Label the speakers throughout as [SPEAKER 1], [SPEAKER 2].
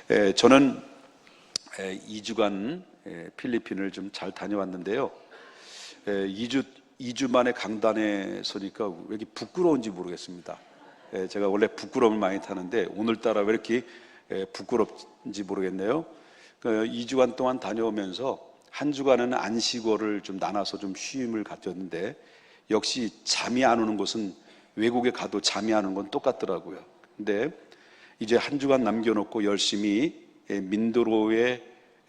[SPEAKER 1] 저는 2주간 필리핀을 좀 잘 다녀왔는데요. 2주 만에 강단에 서니까 왜 이렇게 부끄러운지 모르겠습니다. 제가 원래 부끄러움을 많이 타는데 오늘따라 왜 이렇게 부끄럽지 모르겠네요. 2주간 동안 다녀오면서 한 주간은 안식어를 좀 나눠서 좀 쉼을 가졌는데, 역시 잠이 안 오는 곳은 외국에 가도 잠이 안 오는 건 똑같더라고요. 근데 이제 한 주간 남겨놓고 열심히 민도로의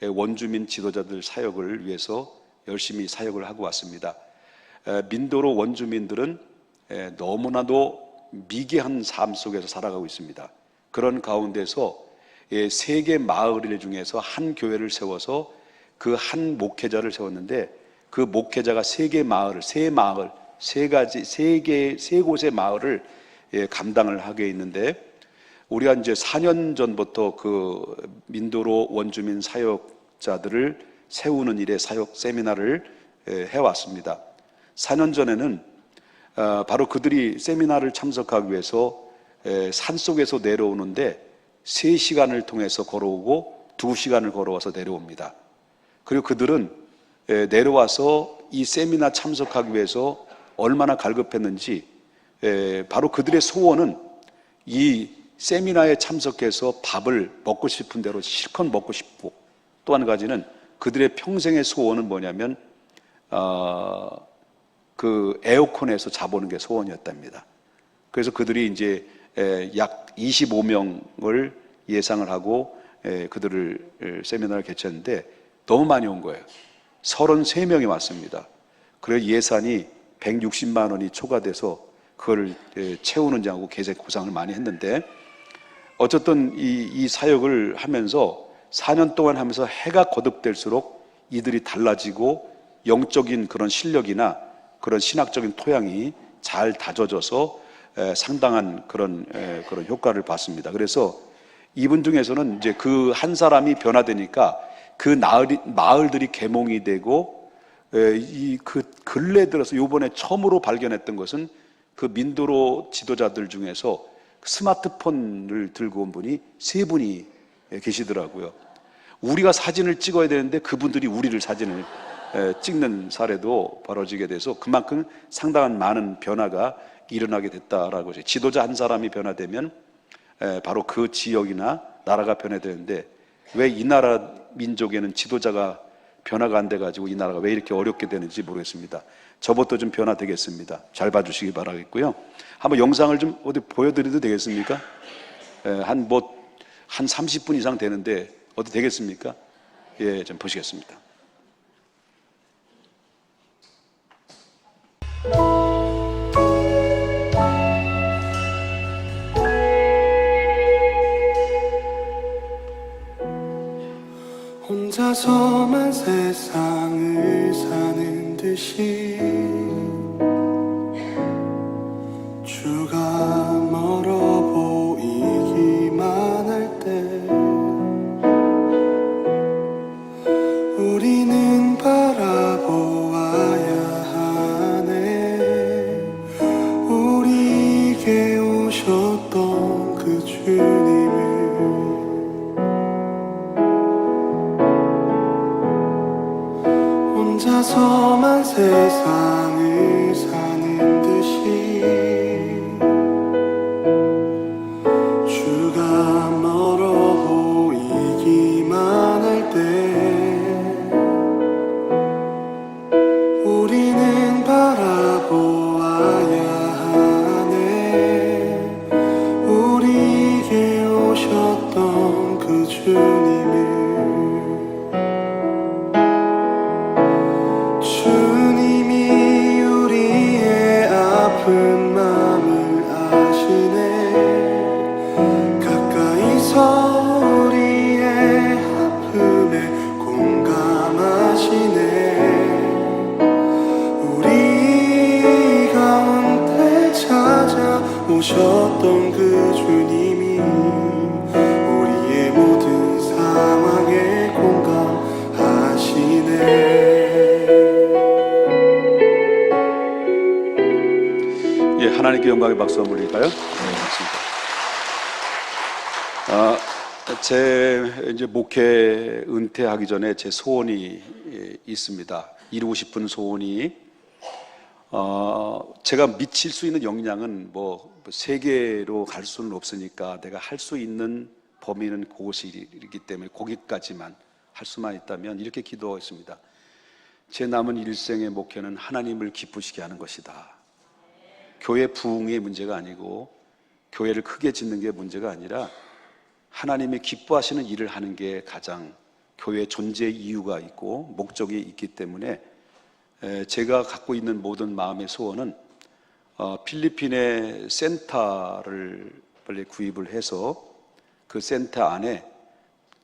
[SPEAKER 1] 원주민 지도자들 사역을 위해서 열심히 사역을 하고 왔습니다. 민도로 원주민들은 너무나도 미개한 삶 속에서 살아가고 있습니다. 그런 가운데서 세 개 마을 중에서 한 교회를 세워서 그 한 목회자를 세웠는데, 그 목회자가 세 곳의 마을을 감당을 하게 있는데, 우리가 이제 4년 전부터 그 민도로 원주민 사역자들을 세우는 일에 사역 세미나를 해왔습니다. 4년 전에는 바로 그들이 세미나를 참석하기 위해서 산속에서 내려오는데 3시간을 통해서 걸어오고 2시간을 걸어와서 내려옵니다. 그리고 그들은 내려와서 이 세미나 참석하기 위해서 얼마나 갈급했는지, 바로 그들의 소원은 이 세미나에 참석해서 밥을 먹고 싶은 대로 실컷 먹고 싶고, 또 한 가지는 그들의 평생의 소원은 뭐냐면 그 에어컨에서 자보는 게 소원이었답니다. 그래서 그들이 이제 약 25명을 예상을 하고 그들을 세미나를 개최했는데 너무 많이 온 거예요. 33명이 왔습니다. 그래서 예산이 160만 원이 초과돼서 그걸 채우는지 하고 계속 고상을 많이 했는데, 어쨌든 이 사역을 하면서 4년 동안 하면서 해가 거듭될수록 이들이 달라지고 영적인 그런 실력이나 그런 신학적인 토양이 잘 다져져서 상당한 그런 효과를 봤습니다. 그래서 이분 중에서는 이제 그 한 사람이 변화되니까 그 마을들이 계몽이 되고, 그 근래 들어서 이번에 처음으로 발견했던 것은 그 민도로 지도자들 중에서 스마트폰을 들고 온 분이 3분이 계시더라고요. 우리가 사진을 찍어야 되는데 그분들이 우리를 사진을 찍는 사례도 벌어지게 돼서 그만큼 상당한 많은 변화가 일어나게 됐다라고. 지도자 한 사람이 변화되면 바로 그 지역이나 나라가 변화되는데, 왜 이 나라 민족에는 지도자가 변화가 안 돼가지고 이 나라가 왜 이렇게 어렵게 되는지 모르겠습니다. 저부터 좀 변화되겠습니다. 잘 봐주시기 바라겠고요. 한번 영상을 좀 어디 보여드려도 되겠습니까? 한 30분 이상 되는데 어디 되겠습니까? 예, 좀 보시겠습니다.
[SPEAKER 2] 혼자서만 세상을 사는 듯이 주가 멀어 보이기만 할 때 우리는 바라보아야 하네. 우리에게 오셨던 그 주님을 혼자서만 세상을 사는 듯이 주가 멀어 보이기만 할 때 우리는 바라보아야 하네. 우리에게 오셨던 그 주님을 아픈 마음을 아시네. 가까이서 우리의 아픔에 공감하시네. 우리 가운데 찾아오셨던 그 주님이 우리의 모든 상황에 공감하시네.
[SPEAKER 1] 하나님께 영광의 박수 한번 올릴까요? 네, 맞습니다. 제 이제 목회 은퇴하기 전에 제 소원이 있습니다. 이루고 싶은 소원이 제가 미칠 수 있는 역량은 뭐 세계로 갈 수는 없으니까 내가 할 수 있는 범위는 그곳이기 때문에 거기까지만 할 수만 있다면 이렇게 기도했습니다. 제 남은 일생의 목회는 하나님을 기쁘시게 하는 것이다. 교회 부흥의 문제가 아니고 교회를 크게 짓는 게 문제가 아니라 하나님이 기뻐하시는 일을 하는 게 가장 교회의 존재의 이유가 있고 목적이 있기 때문에 제가 갖고 있는 모든 마음의 소원은 필리핀의 센터를 빨리 구입을 해서 그 센터 안에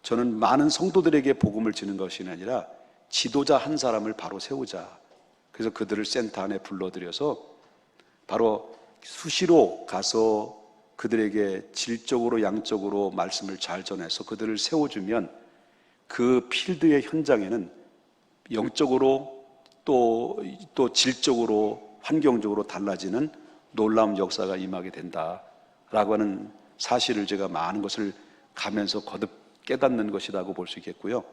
[SPEAKER 1] 저는 많은 성도들에게 복음을 주는 것이 아니라 지도자 한 사람을 바로 세우자. 그래서 그들을 센터 안에 불러들여서 바로 수시로 가서 그들에게 질적으로 양적으로 말씀을 잘 전해서 그들을 세워주면 그 필드의 현장에는 영적으로 또 질적으로 환경적으로 달라지는 놀라운 역사가 임하게 된다라고 하는 사실을 제가 많은 것을 가면서 거듭 깨닫는 것이라고 볼 수 있겠고요.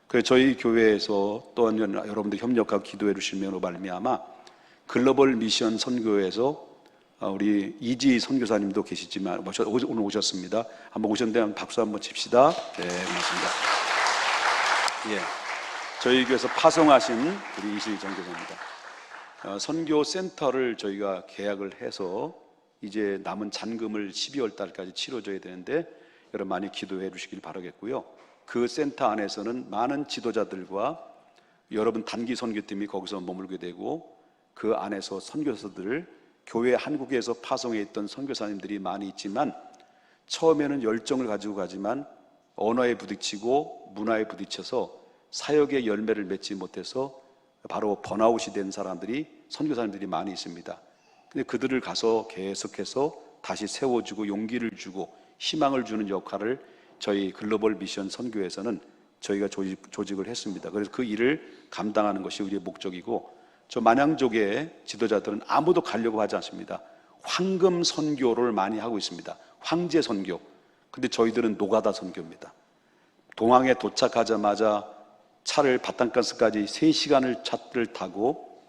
[SPEAKER 1] 그래서 저희 교회에서 또한 여러분들 협력하고 기도해 주시면 말미암아 글로벌 미션 선교회에서 우리 이지 선교사님도 계시지만 오늘 오셨습니다. 한번 오셨는데 박수 한번 칩시다. 네, 고맙습니다. 예, 저희 교회에서 파송하신 우리 이지 선교사입니다. 선교 센터를 저희가 계약을 해서 이제 남은 잔금을 12월 달까지 치러줘야 되는데 여러분 많이 기도해 주시길 바라겠고요. 그 센터 안에서는 많은 지도자들과 여러분 단기 선교팀이 거기서 머물게 되고 그 안에서 선교사들을 교회 한국에서 파송해 있던 선교사님들이 많이 있지만 처음에는 열정을 가지고 가지만 언어에 부딪히고 문화에 부딪혀서 사역의 열매를 맺지 못해서 바로 번아웃이 된 사람들이 선교사님들이 많이 있습니다. 근데 그들을 가서 계속해서 다시 세워주고 용기를 주고 희망을 주는 역할을 저희 글로벌 미션 선교에서는 저희가 조직을 했습니다. 그래서 그 일을 감당하는 것이 우리의 목적이고 저 만양족의 지도자들은 아무도 가려고 하지 않습니다. 황금 선교를 많이 하고 있습니다. 황제 선교. 근데 저희들은 노가다 선교입니다. 동항에 도착하자마자 차를 바탄가스까지 3시간을 차를 타고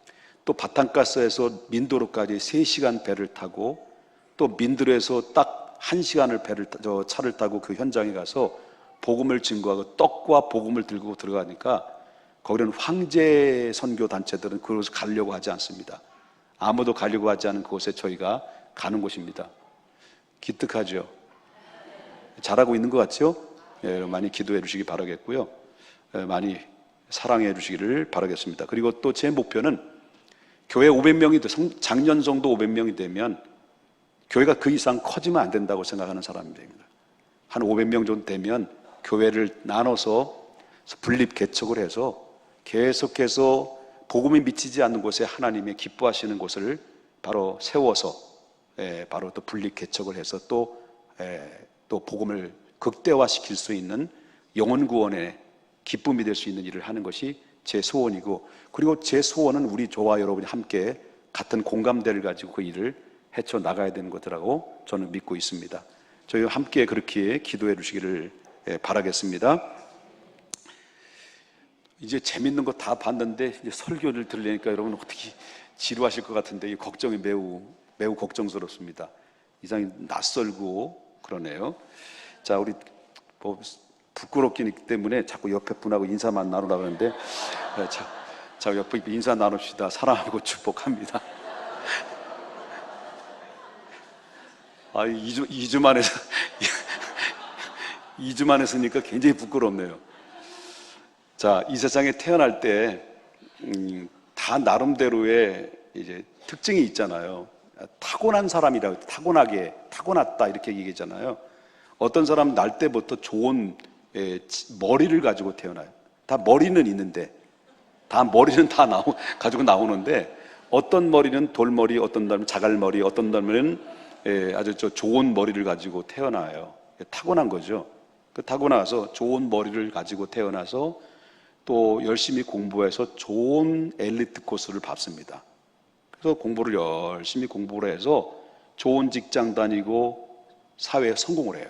[SPEAKER 1] 또 바탄가스에서 민도로까지 3시간 배를 타고 또 민도로에서 딱 1시간을 차를 타고 그 현장에 가서 복음을 증거하고 떡과 복음을 들고 들어가니까 거기는 황제 선교 단체들은 그곳에 가려고 하지 않습니다. 아무도 가려고 하지 않은 그곳에 저희가 가는 곳입니다. 기특하죠? 잘하고 있는 것 같죠? 예, 많이 기도해 주시기 바라겠고요. 많이 사랑해 주시기를 바라겠습니다. 그리고 또 제 목표는 교회 500명이 작년 정도 500명이 되면 교회가 그 이상 커지면 안 된다고 생각하는 사람입니다. 한 500명 정도 되면 교회를 나눠서 분립 개척을 해서 계속해서 복음이 미치지 않는 곳에 하나님의 기뻐하시는 곳을 바로 세워서 바로 또 분립 개척을 해서 또 복음을 극대화시킬 수 있는 영혼 구원의 기쁨이 될 수 있는 일을 하는 것이 제 소원이고, 그리고 제 소원은 우리 저와 여러분이 함께 같은 공감대를 가지고 그 일을 헤쳐 나가야 되는 것이라고 저는 믿고 있습니다. 저희 함께 그렇게 기도해 주시기를 바라겠습니다. 이제 재밌는 거 다 봤는데 이제 설교를 들으려니까 여러분 어떻게 지루하실 것 같은데 이 걱정이 매우 걱정스럽습니다. 이상이 낯설고 그러네요. 자, 우리 부끄럽기 때문에 자꾸 옆에 분하고 인사만 나누라고 하는데 자 옆에 인사 나눕시다. 사랑하고 축복합니다. 2주 만에 2주 만에 쓰니까 굉장히 부끄럽네요. 자, 이 세상에 태어날 때 다 나름대로의 이제 특징이 있잖아요. 타고난 사람이라고, 타고났다 이렇게 얘기하잖아요. 어떤 사람 날 때부터 좋은 머리를 가지고 태어나요. 다 머리는 있는데, 다 머리는 다 가지고 나오는데, 어떤 머리는 돌머리, 어떤 사람은 자갈머리, 어떤 사람은 아주 좋은 머리를 가지고 태어나요. 타고난 거죠. 타고나서 좋은 머리를 가지고 태어나서 또 열심히 공부해서 좋은 엘리트 코스를 밟습니다. 그래서 공부를 열심히 공부를 해서 좋은 직장 다니고 사회에 성공을 해요.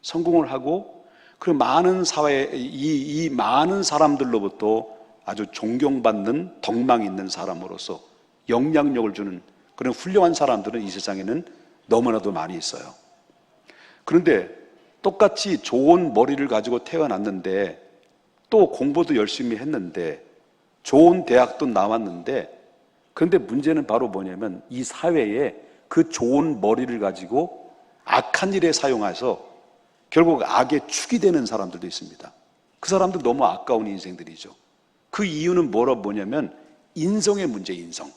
[SPEAKER 1] 성공을 하고 그 많은 사회, 이 많은 사람들로부터 아주 존경받는 덕망 있는 사람으로서 영향력을 주는 그런 훌륭한 사람들은 이 세상에는 너무나도 많이 있어요. 그런데 똑같이 좋은 머리를 가지고 태어났는데 또 공부도 열심히 했는데 좋은 대학도 나왔는데, 그런데 문제는 바로 뭐냐면 이 사회에 그 좋은 머리를 가지고 악한 일에 사용해서 결국 악의 축이 되는 사람들도 있습니다. 그 사람들 너무 아까운 인생들이죠. 그 이유는 뭐냐면 인성의 문제, 인성.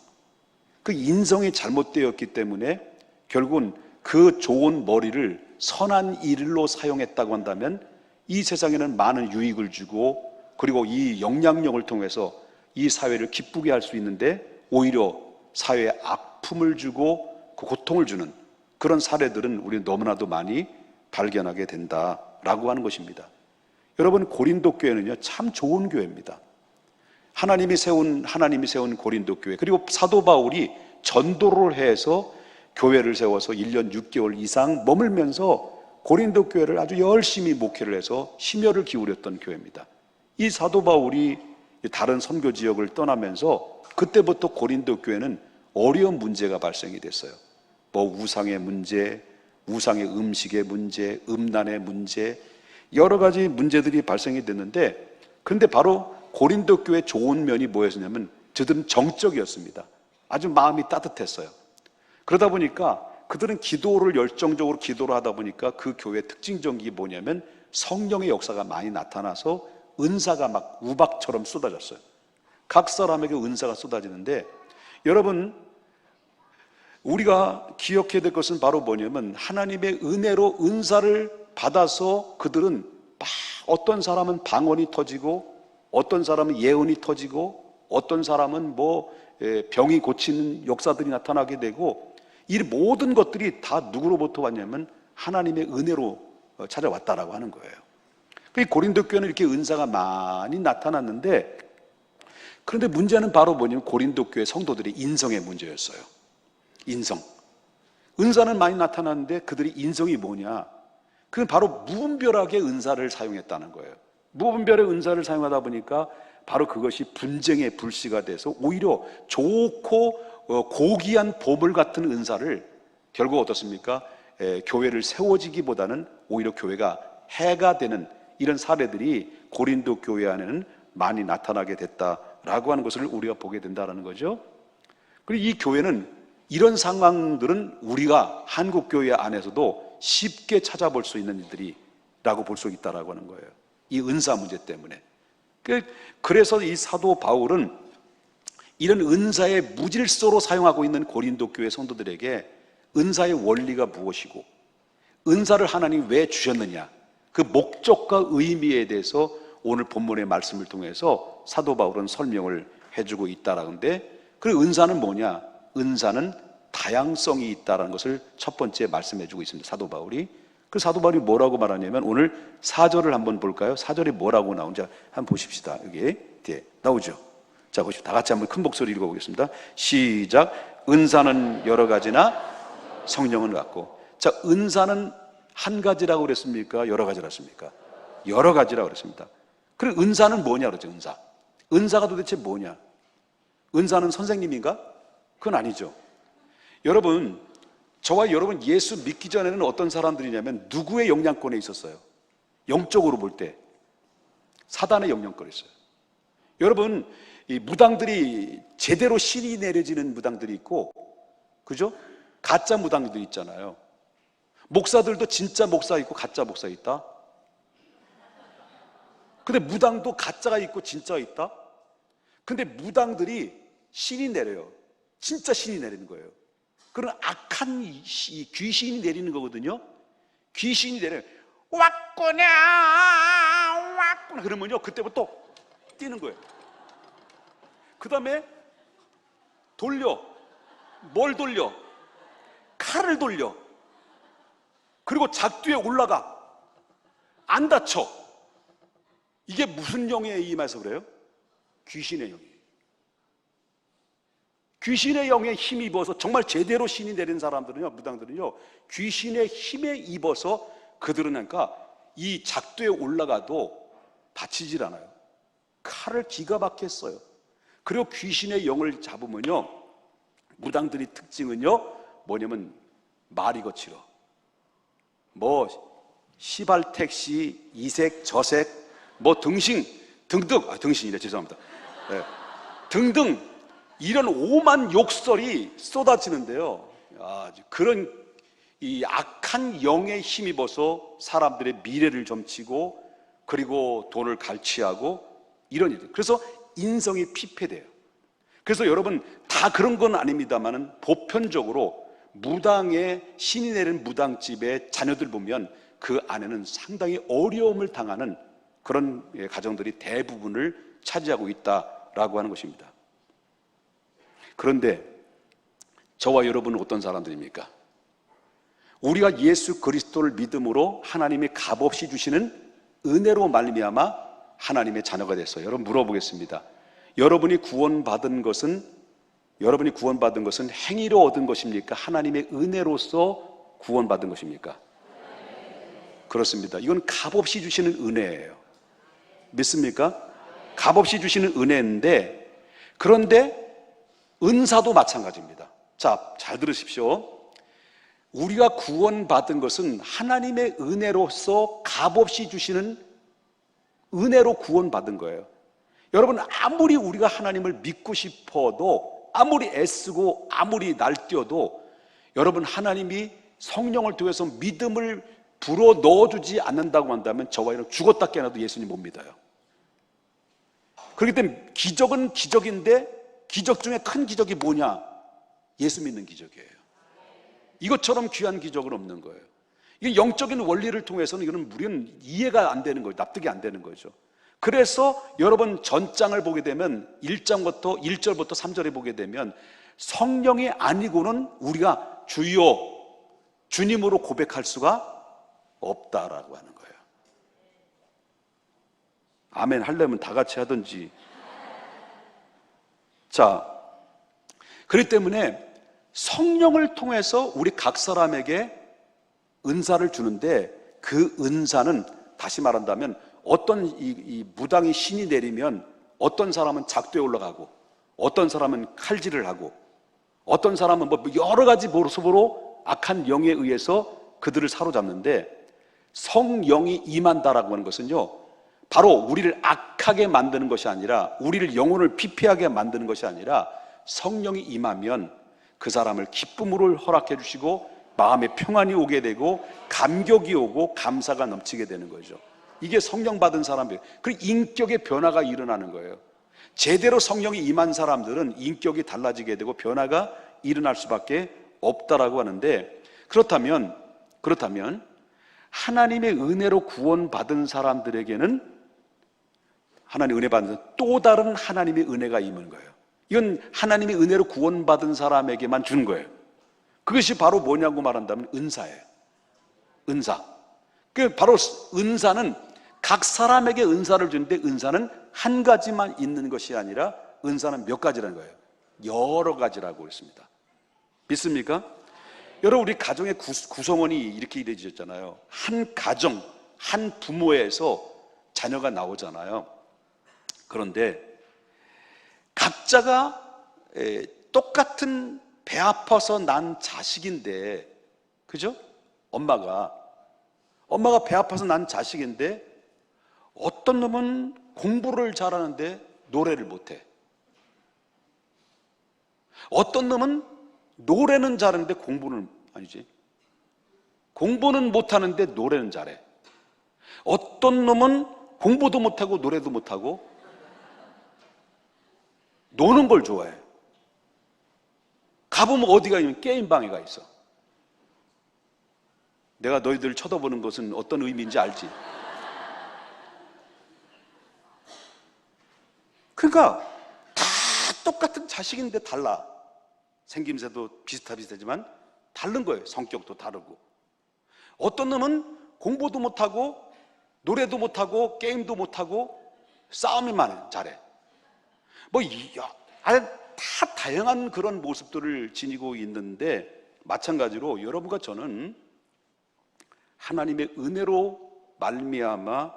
[SPEAKER 1] 그 인성이 잘못되었기 때문에 결국은 그 좋은 머리를 선한 일로 사용했다고 한다면 이 세상에는 많은 유익을 주고 그리고 이 영향력을 통해서 이 사회를 기쁘게 할 수 있는데 오히려 사회에 아픔을 주고 그 고통을 주는 그런 사례들은 우리 너무나도 많이 발견하게 된다라고 하는 것입니다. 여러분, 고린도 교회는요 참 좋은 교회입니다. 하나님이 세운 고린도 교회, 그리고 사도 바울이 전도를 해서 교회를 세워서 1년 6개월 이상 머물면서 고린도 교회를 아주 열심히 목회를 해서 심혈을 기울였던 교회입니다. 이 사도 바울이 다른 선교 지역을 떠나면서 그때부터 고린도 교회는 어려운 문제가 발생이 됐어요. 뭐 우상의 문제, 우상의 음식의 문제, 음란의 문제, 여러 가지 문제들이 발생이 됐는데, 그런데 바로 고린도 교회의 좋은 면이 뭐였냐면 저들은 정적이었습니다. 아주 마음이 따뜻했어요. 그러다 보니까 그들은 기도를 열정적으로 기도를 하다 보니까 그 교회의 특징적인 게 뭐냐면 성령의 역사가 많이 나타나서 은사가 막 우박처럼 쏟아졌어요. 각 사람에게 은사가 쏟아지는데, 여러분 우리가 기억해야 될 것은 바로 뭐냐면 하나님의 은혜로 은사를 받아서 그들은 막 어떤 사람은 방언이 터지고 어떤 사람은 예언이 터지고 어떤 사람은 병이 고치는 역사들이 나타나게 되고, 이 모든 것들이 다 누구로부터 왔냐면 하나님의 은혜로 찾아왔다라고 하는 거예요. 고린도 교회는 이렇게 은사가 많이 나타났는데, 그런데 문제는 바로 뭐냐면 고린도 교회 성도들의 인성의 문제였어요. 인성. 은사는 많이 나타났는데 그들의 인성이 뭐냐? 그건 바로 무분별하게 은사를 사용했다는 거예요. 무분별의 은사를 사용하다 보니까 바로 그것이 분쟁의 불씨가 돼서 오히려 좋고 고귀한 보물 같은 은사를 결국 어떻습니까? 교회를 세워지기보다는 오히려 교회가 해가 되는 이런 사례들이 고린도 교회 안에는 많이 나타나게 됐다라고 하는 것을 우리가 보게 된다는 거죠. 그리고 이 교회는 이런 상황들은 우리가 한국 교회 안에서도 쉽게 찾아볼 수 있는 일들이라고 볼 수 있다라고 하는 거예요. 이 은사 문제 때문에. 그래서 이 사도 바울은 이런 은사의 무질서로 사용하고 있는 고린도 교회 성도들에게 은사의 원리가 무엇이고 은사를 하나님이 왜 주셨느냐, 그 목적과 의미에 대해서 오늘 본문의 말씀을 통해서 사도 바울은 설명을 해주고 있다라는데, 그 은사는 뭐냐? 은사는 다양성이 있다는 것을 첫 번째 말씀해주고 있습니다. 사도 바울이. 그 사도 바울이 뭐라고 말하냐면 오늘 4절을 한번 볼까요? 4절이 뭐라고 나오는지 한번 보십시다. 여기 뒤에 나오죠. 자, 보십시오. 다 같이 한번 큰 목소리 읽어보겠습니다. 시작. 은사는 여러 가지나 성령은 같고. 자, 은사는 한 가지라고 그랬습니까? 여러 가지라고 했습니까? 여러 가지라고 그랬습니다. 그리고 은사는 뭐냐 그러죠? 은사가 도대체 뭐냐? 은사는 선생님인가? 그건 아니죠. 여러분, 저와 여러분 예수 믿기 전에는 어떤 사람들이냐면 누구의 영향권에 있었어요? 영적으로 볼 때 사단의 영향권에 있어요. 여러분, 이 무당들이 제대로 신이 내려지는 무당들이 있고, 그죠? 가짜 무당들이 있잖아요. 목사들도 진짜 목사 있고 가짜 목사 있다. 근데 무당도 가짜가 있고 진짜가 있다. 근데 무당들이 신이 내려요. 진짜 신이 내리는 거예요. 그런 악한 귀신이 내리는 거거든요. 귀신이 내려요. 왔구나 왔구나 그러면요 그때부터 뛰는 거예요. 그 다음에 돌려. 뭘 돌려? 칼을 돌려. 그리고 작두에 올라가. 안 다쳐. 이게 무슨 영에 임해서 그래요? 귀신의 영이에요. 귀신의 영에 힘입어서 정말 제대로 신이 내린 사람들은요, 무당들은요, 귀신의 힘에 입어서 그들은 그러니까 이 작도에 올라가도 다치질 않아요. 칼을 기가 막히게 써요. 그리고 귀신의 영을 잡으면요, 무당들이 특징은요 뭐냐면 말이 거칠어. 뭐 시발택시, 이색, 저색, 뭐 등신 등등, 등신이래, 죄송합니다. 네. 등등 이런 오만 욕설이 쏟아지는데요, 그런 이 악한 영에 힘입어서 사람들의 미래를 점치고 그리고 돈을 갈취하고 이런 일들. 그래서 인성이 피폐돼요. 그래서 여러분, 다 그런 건 아닙니다만은 보편적으로 무당의 신이 내린 무당집의 자녀들 보면 그 안에는 상당히 어려움을 당하는 그런 가정들이 대부분을 차지하고 있다라고 하는 것입니다. 그런데 저와 여러분은 어떤 사람들입니까? 우리가 예수 그리스도를 믿음으로 하나님이 값없이 주시는 은혜로 말미암아 하나님의 자녀가 됐어요. 여러분, 물어보겠습니다. 여러분이 구원받은 것은 행위로 얻은 것입니까? 하나님의 은혜로서 구원받은 것입니까? 그렇습니다. 이건 값없이 주시는 은혜예요. 믿습니까? 값없이 주시는 은혜인데, 그런데 은사도 마찬가지입니다. 자, 잘 들으십시오. 우리가 구원받은 것은 하나님의 은혜로서 값없이 주시는 은혜로 구원받은 거예요. 여러분, 아무리 우리가 하나님을 믿고 싶어도, 아무리 애쓰고 아무리 날뛰어도 여러분, 하나님이 성령을 통해서 믿음을 불어 넣어주지 않는다고 한다면 저와 여러분 죽었다 깨어나도 예수님 못 믿어요. 그렇기 때문에 기적은 기적인데, 기적 중에 큰 기적이 뭐냐? 예수 믿는 기적이에요. 이것처럼 귀한 기적은 없는 거예요. 이게 영적인 원리를 통해서는 이거는 우리는 이해가 안 되는 거예요. 납득이 안 되는 거죠. 그래서 여러분, 전장을 보게 되면 1절부터 3절에 보게 되면 성령이 아니고는 우리가 주여, 주님으로 고백할 수가 없다라고 하는 거예요. 아멘 하려면 다 같이 하든지. 자, 그렇기 때문에 성령을 통해서 우리 각 사람에게 은사를 주는데, 그 은사는 다시 말한다면 어떤 이 무당이 신이 내리면 어떤 사람은 작도에 올라가고, 어떤 사람은 칼질을 하고, 어떤 사람은 뭐 여러 가지 모습으로 악한 영에 의해서 그들을 사로잡는데, 성령이 임한다라고 하는 것은요, 바로 우리를 악하게 만드는 것이 아니라, 우리를 영혼을 피폐하게 만드는 것이 아니라, 성령이 임하면 그 사람을 기쁨으로 허락해 주시고 마음에 평안이 오게 되고 감격이 오고 감사가 넘치게 되는 거죠. 이게 성령 받은 사람이에요. 그리고 인격의 변화가 일어나는 거예요. 제대로 성령이 임한 사람들은 인격이 달라지게 되고 변화가 일어날 수밖에 없다라고 하는데, 그렇다면 하나님의 은혜로 구원받은 사람들에게는, 하나님의 은혜 받는 또 다른 하나님의 은혜가 임하는 거예요. 이건 하나님의 은혜로 구원받은 사람에게만 주는 거예요. 그것이 바로 뭐냐고 말한다면 은사예요. 은사. 그 바로 은사는 각 사람에게 은사를 주는데, 은사는 한 가지만 있는 것이 아니라 은사는 몇 가지라는 거예요. 여러 가지라고 했습니다. 믿습니까? 여러분, 우리 가정의 구성원이 이렇게 이루어졌잖아요. 한 가정, 한 부모에서 자녀가 나오잖아요. 그런데 각자가 똑같은 배 아파서 난 자식인데, 그죠? 엄마가 배 아파서 난 자식인데, 어떤 놈은 공부를 잘하는데 노래를 못해. 어떤 놈은 노래는 잘하는데 공부는 아니지. 공부는 못하는데 노래는 잘해. 어떤 놈은 공부도 못하고 노래도 못하고 노는 걸 좋아해. 가보면 어디가 있냐면 게임방에 가 있어. 내가 너희들 쳐다보는 것은 어떤 의미인지 알지? 그러니까 다 똑같은 자식인데 달라. 생김새도 비슷하지만 다른 거예요. 성격도 다르고. 어떤 놈은 공부도 못하고 노래도 못하고 게임도 못하고 싸움만 잘해. 다 다양한 그런 모습들을 지니고 있는데, 마찬가지로 여러분과 저는 하나님의 은혜로 말미암아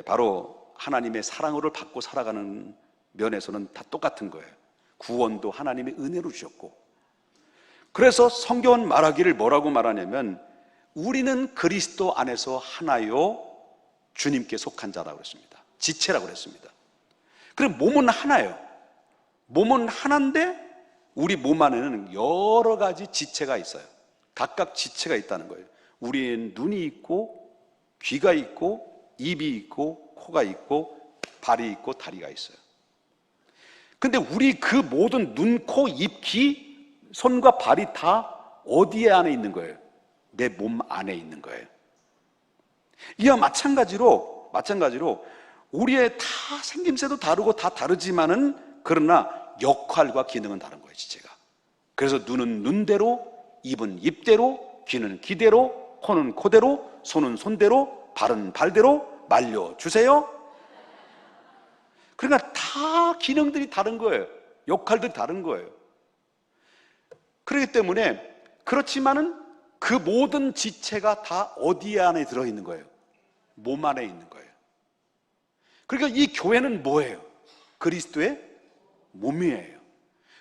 [SPEAKER 1] 바로 하나님의 사랑을 받고 살아가는 면에서는 다 똑같은 거예요. 구원도 하나님의 은혜로 주셨고, 그래서 성경은 말하기를 뭐라고 말하냐면 우리는 그리스도 안에서 하나요 주님께 속한 자라고 그랬습니다. 지체라고 그랬습니다. 그리고 몸은 하나예요. 몸은 하나인데 우리 몸 안에는 여러 가지 지체가 있어요. 각각 지체가 있다는 거예요. 우리는 눈이 있고 귀가 있고 입이 있고 코가 있고 발이 있고 다리가 있어요. 근데 우리 그 모든 눈, 코, 입, 귀, 손과 발이 다 어디에 안에 있는 거예요? 내 몸 안에 있는 거예요. 이와 마찬가지로 우리의 다 생김새도 다르고 다 다르지만은 그러나 역할과 기능은 다른 거예요, 지체가. 그래서 눈은 눈대로, 입은 입대로, 귀는 귀대로, 코는 코대로, 손은 손대로, 발은 발대로 말려주세요. 그러니까 다 기능들이 다른 거예요. 역할들이 다른 거예요. 그렇기 때문에 그렇지만은 그 모든 지체가 다 어디 안에 들어있는 거예요? 몸 안에 있는 거예요. 그러니까 이 교회는 뭐예요? 그리스도의 몸이에요.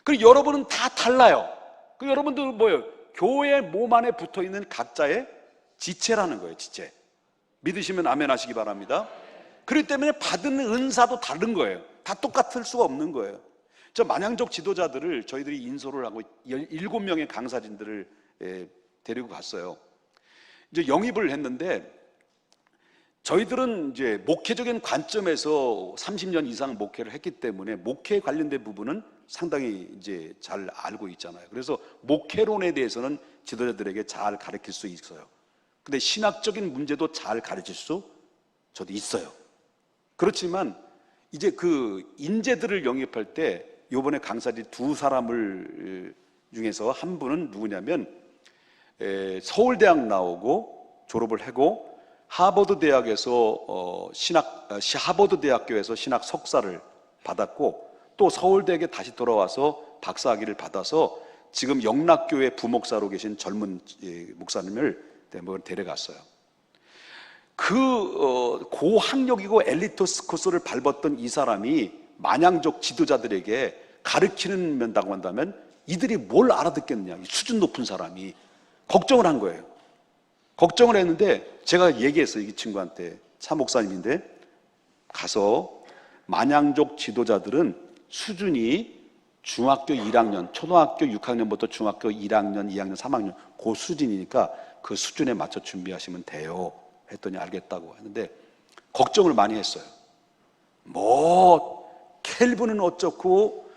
[SPEAKER 1] 그리고 여러분은 다 달라요. 그 여러분들은 뭐예요? 교회 몸 안에 붙어있는 각자의 지체라는 거예요. 지체. 믿으시면 아멘 하시기 바랍니다. 그렇기 때문에 받은 은사도 다른 거예요. 다 똑같을 수가 없는 거예요. 저 만향적 지도자들을 저희들이 인솔을 하고 7명의 강사진들을 데리고 갔어요. 이제 영입을 했는데 저희들은 이제 목회적인 관점에서 30년 이상 목회를 했기 때문에 목회에 관련된 부분은 상당히 이제 잘 알고 있잖아요. 그래서 목회론에 대해서는 지도자들에게 잘 가르칠 수 있어요. 근데 신학적인 문제도 잘 가르칠 수 저도 있어요. 그렇지만 이제 그 인재들을 영입할 때 요번에 강사진 2사람을 중에서 한 분은 누구냐면 서울대학 나오고 졸업을 하고 하버드 대학에서 하버드 대학교에서 신학 석사를 받았고 또 서울대학에 다시 돌아와서 박사학위를 받아서 지금 영락교회 부목사로 계신 젊은 목사님을 데려갔어요. 그 고학력이고 엘리트 코스를 밟았던 이 사람이 만향적 지도자들에게 가르치는 면다고 한다면 이들이 뭘 알아듣겠느냐, 수준 높은 사람이 걱정을 한 거예요. 걱정을 했는데 제가 얘기했어요. 이 친구한테, 차 목사님인데, 가서 만향적 지도자들은 수준이 중학교 1학년, 초등학교 6학년부터 중학교 1학년, 2학년, 3학년 그 수준이니까 그 수준에 맞춰 준비하시면 돼요 했더니 알겠다고 했는데 걱정을 많이 했어요. 뭐 켈빈은 어쩌고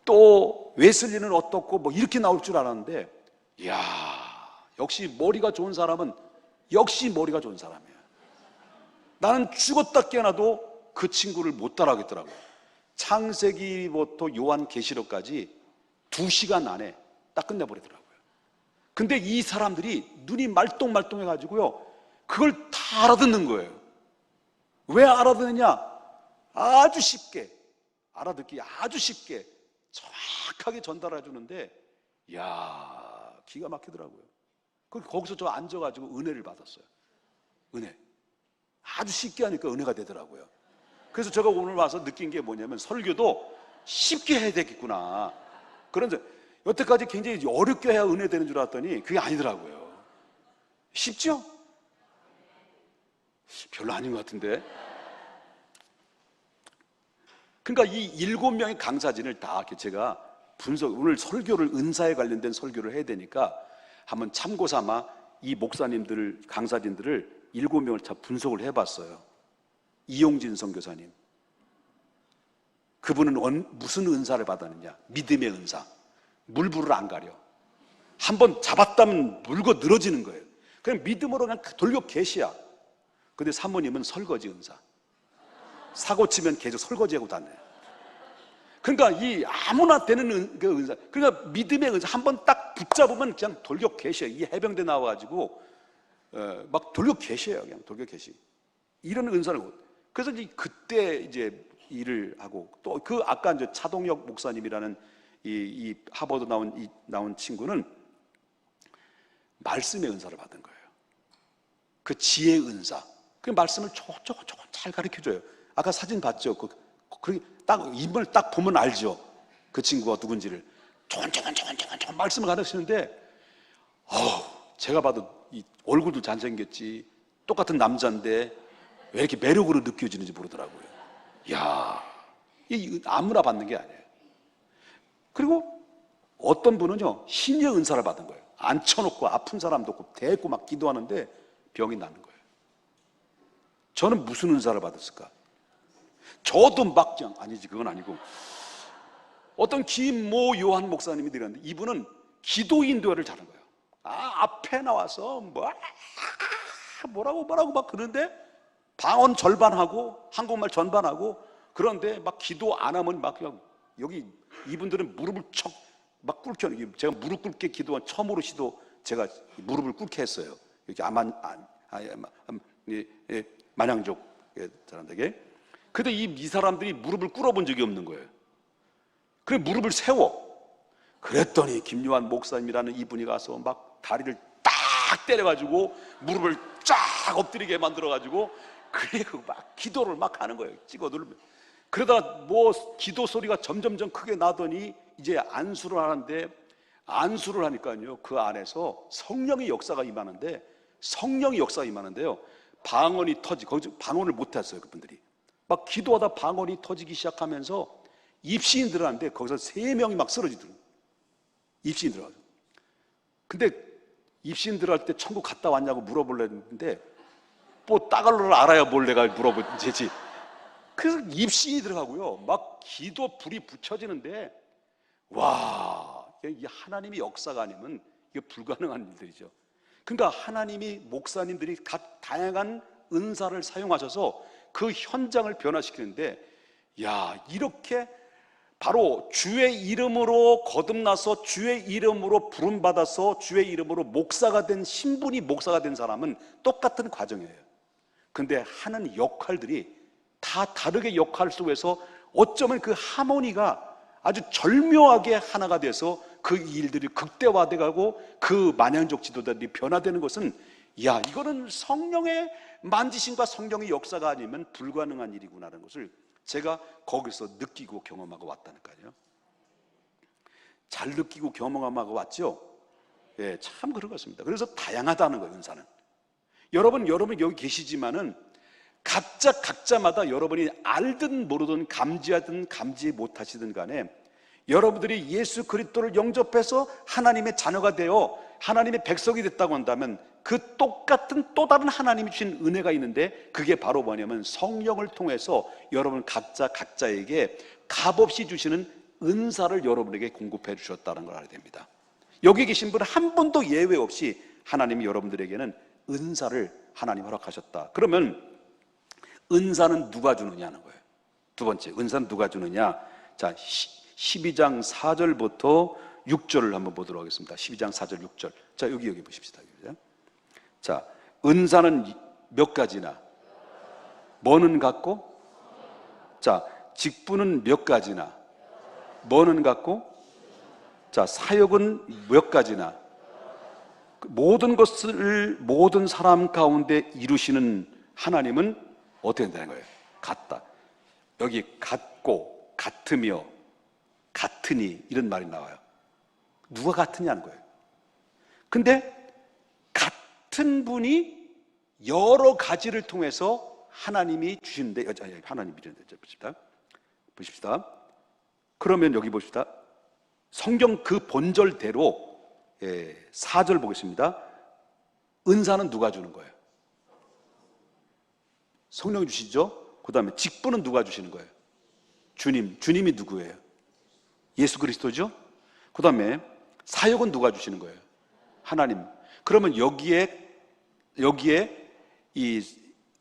[SPEAKER 1] 또 웨슬리는 어떻고 뭐 이렇게 나올 줄 알았는데, 이야, 역시 머리가 좋은 사람은 역시 머리가 좋은 사람이에요. 나는 죽었다 깨어나도 그 친구를 못 따라하겠더라고요. 창세기부터 요한계시록까지 2시간 안에 딱 끝내버리더라고요. 근데 이 사람들이 눈이 말똥말똥해가지고요, 그걸 다 알아듣는 거예요. 왜 알아듣느냐? 아주 쉽게, 알아듣기 아주 쉽게 정확하게 전달해 주는데, 이야, 기가 막히더라고요. 거기서 저 앉아가지고 은혜를 받았어요. 은혜. 아주 쉽게 하니까 은혜가 되더라고요. 그래서 제가 오늘 와서 느낀 게 뭐냐면 설교도 쉽게 해야 되겠구나. 그런데 여태까지 굉장히 어렵게 해야 은혜 되는 줄 알았더니 그게 아니더라고요. 쉽죠? 별로 아닌 것 같은데. 그러니까 이 7명의 강사진을 다 제가 오늘 설교를, 은사에 관련된 설교를 해야 되니까 한번 참고 삼아 이 목사님들, 강사진들을 7명을 다 분석을 해봤어요. 이용진 선교사님, 그분은 무슨 은사를 받았느냐? 믿음의 은사. 물불을 안 가려. 한번 잡았다면 물고 늘어지는 거예요. 그냥 믿음으로 그냥 돌격 계시야. 근데 사모님은 설거지 은사. 사고 치면 계속 설거지하고 다녀요. 그러니까 이 아무나 되는 그 은사. 그러니까 믿음의 은사 한번 딱 붙잡으면 그냥 돌격 계셔요. 이 해병대 나와가지고 막 돌격 계셔요. 그냥 돌격 계시. 이런 은사를. 그래서 이제 그때 이제 일을 하고, 또 그 아까 이제 차동혁 목사님이라는 이 하버드 나온 친구는 말씀의 은사를 받은 거예요. 그 지혜의 은사. 그 말씀을 조금 잘 가르쳐줘요. 아까 사진 봤죠? 딱 입을 딱 보면 알죠. 그 친구가 누군지를 조금 말씀을 가르치는데, 제가 봐도 이 얼굴도 잘생겼지, 똑같은 남자인데 왜 이렇게 매력으로 느껴지는지 모르더라고요. 이야, 이 아무나 받는 게 아니에요. 그리고 어떤 분은요, 신의 은사를 받은 거예요. 앉혀놓고 아픈 사람도 없고 대고 막 기도하는데 병이 나는 거예요. 저는 무슨 은사를 받았을까? 저도 막 그냥, 아니지, 그건 아니고, 어떤 김모 요한 목사님이 들었는데, 이분은 기도 인도를 잘하는 거예요. 앞에 나와서 뭐라고 막 그러는데, 방언 절반하고 한국말 전반하고, 그런데 막 기도 안 하면 막 그냥, 여기 이분들은 무릎을 막 꿇게, 제가 무릎 꿇게 기도한 처음으로 제가 무릎을 꿇게 했어요. 이렇게 만양족 사람들에게. 근데 이 사람들이 무릎을 꿇어본 적이 없는 거예요. 그래 무릎을 세워. 그랬더니 김요한 목사님이라는 이분이 가서 막 다리를 딱 때려가지고 무릎을 쫙 엎드리게 만들어가지고, 그리고 막 기도를 막 하는 거예요. 찍어 누르면. 그러다가 뭐 기도 소리가 점점 크게 나더니 이제 안수를 하는데, 안수를 하니까요, 그 안에서 성령의 역사가 임하는데요, 방언이 거기서 방언을 못했어요. 그분들이 막 기도하다 방언이 터지기 시작하면서 입시인 들어갔는데, 거기서 3명이 막 쓰러지더라고요. 입시인 들어가서. 근데 입시인 들어갈 때 천국 갔다 왔냐고 물어보려는데, 뭐 따갈로를 알아야 뭘 내가 물어보지. 그래서 입시인이 들어가고요, 막 기도 불이 붙여지는데, 와, 이 하나님의 역사가 아니면 이게 불가능한 일들이죠. 그러니까 하나님이 목사님들이 각 다양한 은사를 사용하셔서 그 현장을 변화시키는데, 야, 이렇게 바로 주의 이름으로 거듭나서 주의 이름으로 부름받아서 주의 이름으로 목사가 된, 신분이 목사가 된 사람은 똑같은 과정이에요. 근데 하는 역할들이 다 다르게 역할 속에서 어쩌면 그 하모니가 아주 절묘하게 하나가 돼서 그 일들이 극대화돼 가고 그 만양적 지도자들이 변화되는 것은, 야, 이거는 성령의 만지심과 성령의 역사가 아니면 불가능한 일이구나라는 것을 제가 거기서 느끼고 경험하고 왔다니까요. 잘 느끼고 경험하고 왔죠? 예, 참 그런 것 같습니다. 그래서 다양하다는 거예요, 은사는. 여러분 여기 계시지만은 각자마다 여러분이 알든 모르든 감지하든 감지 못하시든 간에, 여러분들이 예수 그리스도를 영접해서 하나님의 자녀가 되어 하나님의 백성이 됐다고 한다면, 그 똑같은 또 다른 하나님이 주신 은혜가 있는데, 그게 바로 뭐냐면 성령을 통해서 여러분 각자에게 값없이 주시는 은사를 여러분에게 공급해 주셨다는 걸 알아야 됩니다. 여기 계신 분 한 분도 예외 없이 하나님이 여러분들에게는 은사를 하나님 허락하셨다. 그러면 은사는 누가 주느냐는 거예요. 두 번째, 은사는 누가 주느냐? 자, 12장 4절부터 6절을 한번 보도록 하겠습니다. 12장 4절 6절. 자, 여기 보십시다. 자, 은사는 몇 가지나? 뭐는 같고? 자, 직분은 몇 가지나? 뭐는 같고? 자, 사역은 몇 가지나? 모든 것을 모든 사람 가운데 이루시는 하나님은 어떻게 된다는 거예요? 같다. 여기 같고, 같으며, 같으니 이런 말이 나와요. 누가 같으냐는 거예요. 근데 같은 분이 여러 가지를 통해서 하나님이 주시는데, 하나님이 주시는데, 보십시다. 그러면 여기 보십시다. 성경 그 본절대로 4절 보겠습니다. 은사는 누가 주는 거예요? 성령이 주시죠. 그 다음에 직분은 누가 주시는 거예요? 주님이 누구예요? 예수 그리스도죠. 그 다음에 사역은 누가 주시는 거예요? 하나님. 그러면 여기에 이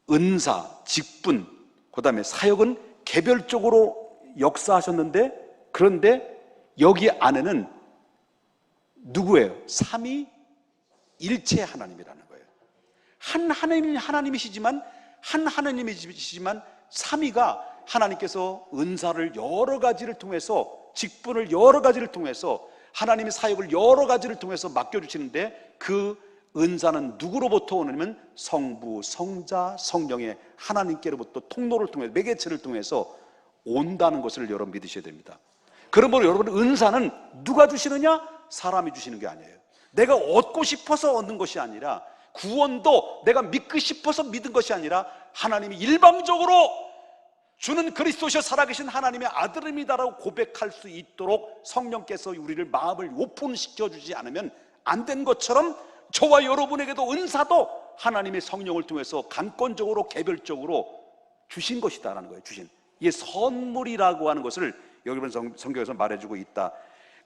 [SPEAKER 1] 은사, 직분, 그 다음에 사역은 개별적으로 역사하셨는데, 그런데 여기 안에는 누구예요? 삼위일체 하나님이라는 거예요. 한 하나님이시지만 삼위가 하나님께서 은사를 여러 가지를 통해서, 직분을 여러 가지를 통해서, 하나님의 사역을 여러 가지를 통해서 맡겨주시는데, 그 은사는 누구로부터 오냐면 성부, 성자, 성령의 하나님께로부터 통로를 통해 매개체를 통해서 온다는 것을 여러분 믿으셔야 됩니다. 그러므로 여러분 은사는 누가 주시느냐? 사람이 주시는 게 아니에요. 내가 얻고 싶어서 얻는 것이 아니라, 구원도 내가 믿고 싶어서 믿은 것이 아니라 하나님이 일방적으로 주는 그리스도시여 살아계신 하나님의 아들입니다라고 고백할 수 있도록 성령께서 우리를 마음을 오픈시켜 주지 않으면 안 된 것처럼 저와 여러분에게도 은사도 하나님의 성령을 통해서 강권적으로 개별적으로 주신 것이다라는 거예요. 주신 이게 선물이라고 하는 것을 여러분 성경에서 말해주고 있다.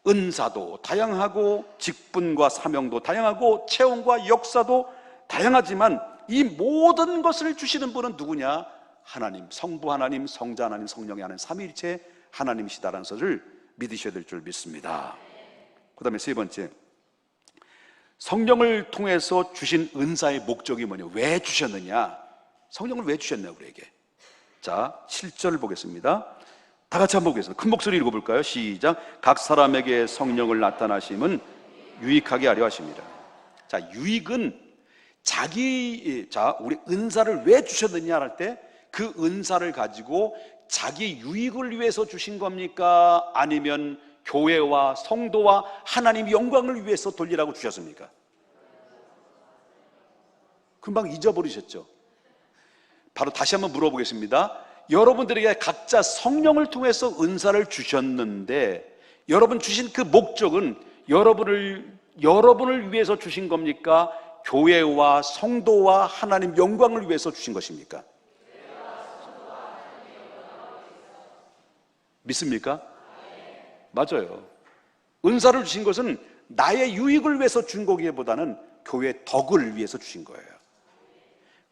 [SPEAKER 1] 은사도 다양하고 직분과 사명도 다양하고 체험과 역사도 다양하지만 이 모든 것을 주시는 분은 누구냐? 하나님, 성부 하나님, 성자 하나님, 성령의 하나님, 삼위일체 하나님이시다라는 것을 믿으셔야 될 줄 믿습니다. 그 다음에 세 번째, 성령을 통해서 주신 은사의 목적이 뭐냐? 왜 주셨느냐? 성령을 왜 주셨냐 우리에게? 자, 7절 보겠습니다. 다 같이 한번 보겠습니다. 큰 목소리 읽어볼까요? 시작. 각 사람에게 성령을 나타나심은 유익하게 하려 하십니다. 자, 유익은 우리 은사를 왜 주셨느냐 할 때 그 은사를 가지고 자기 유익을 위해서 주신 겁니까? 아니면 교회와 성도와 하나님 영광을 위해서 돌리라고 주셨습니까? 금방 잊어버리셨죠? 바로 다시 한번 물어보겠습니다. 여러분들에게 각자 성령을 통해서 은사를 주셨는데 여러분 주신 그 목적은 여러분을 위해서 주신 겁니까? 교회와 성도와 하나님 영광을 위해서 주신 것입니까? 믿습니까? 맞아요. 은사를 주신 것은 나의 유익을 위해서 준 거기보다는 교회의 덕을 위해서 주신 거예요.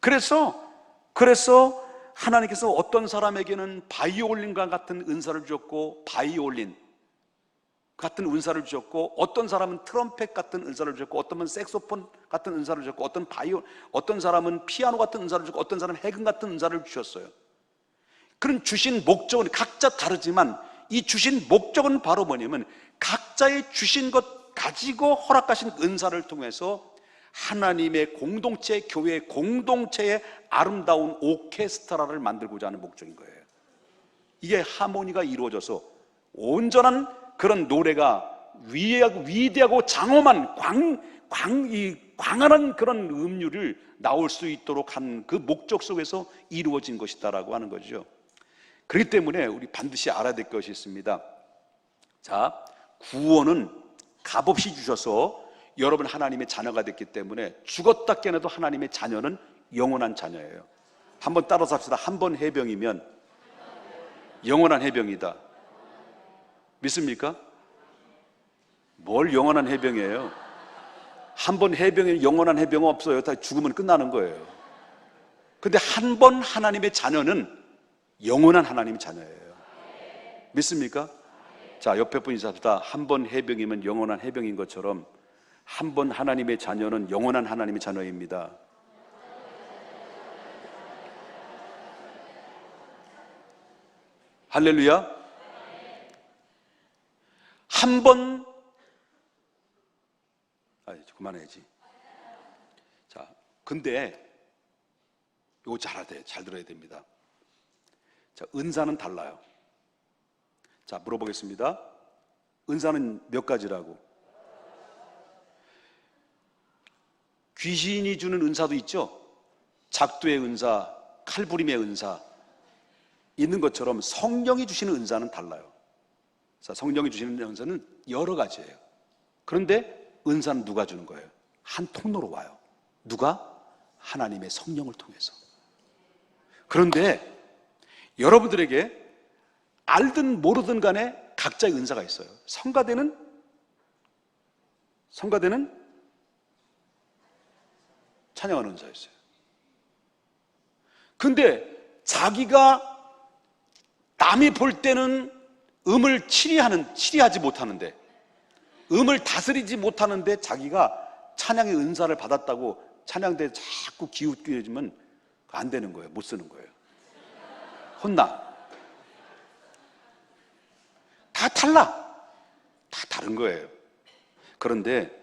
[SPEAKER 1] 그래서 하나님께서 어떤 사람에게는 바이올린과 같은 은사를 주셨고, 바이올린 같은 은사를 주셨고, 어떤 사람은 트럼펫 같은 은사를 주셨고, 어떤 분은 색소폰 같은 은사를 주셨고, 어떤 사람은 피아노 같은 은사를 주셨고, 어떤 사람은 해금 같은 은사를 주셨어요. 그런 주신 목적은 각자 다르지만 이 주신 목적은 바로 뭐냐면 각자의 주신 것 가지고 허락하신 은사를 통해서 하나님의 공동체, 교회의 공동체의 아름다운 오케스트라를 만들고자 하는 목적인 거예요. 이게 하모니가 이루어져서 온전한 그런 노래가 위대하고 장엄한 광활한 그런 음률을 나올 수 있도록 한 그 목적 속에서 이루어진 것이다라고 하는 거죠. 그렇기 때문에 우리 반드시 알아야 될 것이 있습니다. 자, 구원은 값없이 주셔서 여러분 하나님의 자녀가 됐기 때문에 죽었다 깨어나도 하나님의 자녀는 영원한 자녀예요. 한번 따라서 합시다. 한 번 해병이면 영원한 해병이다. 믿습니까? 뭘 영원한 해병이에요? 한 번 해병에 영원한 해병은 없어요. 다 죽으면 끝나는 거예요. 근데 한 번 하나님의 자녀는 영원한 하나님의 자녀예요. 믿습니까? 자, 옆에 분이 잡시다. 한 번 해병이면 영원한 해병인 것처럼 한 번 하나님의 자녀는 영원한 하나님의 자녀입니다. 할렐루야. 한 번 그만해야지. 자, 근데 이거 잘 들어야 됩니다. 자, 은사는 달라요. 자, 물어보겠습니다. 은사는 몇 가지라고? 귀신이 주는 은사도 있죠. 작두의 은사, 칼부림의 은사 있는 것처럼 성령이 주시는 은사는 달라요. 자, 성령이 주시는 은사는 여러 가지예요. 그런데 은사는 누가 주는 거예요? 한 통로로 와요. 누가? 하나님의 성령을 통해서. 그런데 여러분들에게 알든 모르든 간에 각자의 은사가 있어요. 성가대는 찬양하는 은사였어요. 근데 자기가 남이 볼 때는 음을 치리하지 못하는데, 음을 다스리지 못하는데 자기가 찬양의 은사를 받았다고 찬양대에 자꾸 기웃기웃해주면 안 되는 거예요. 못 쓰는 거예요. 혼나. 다 달라. 다 다른 거예요. 그런데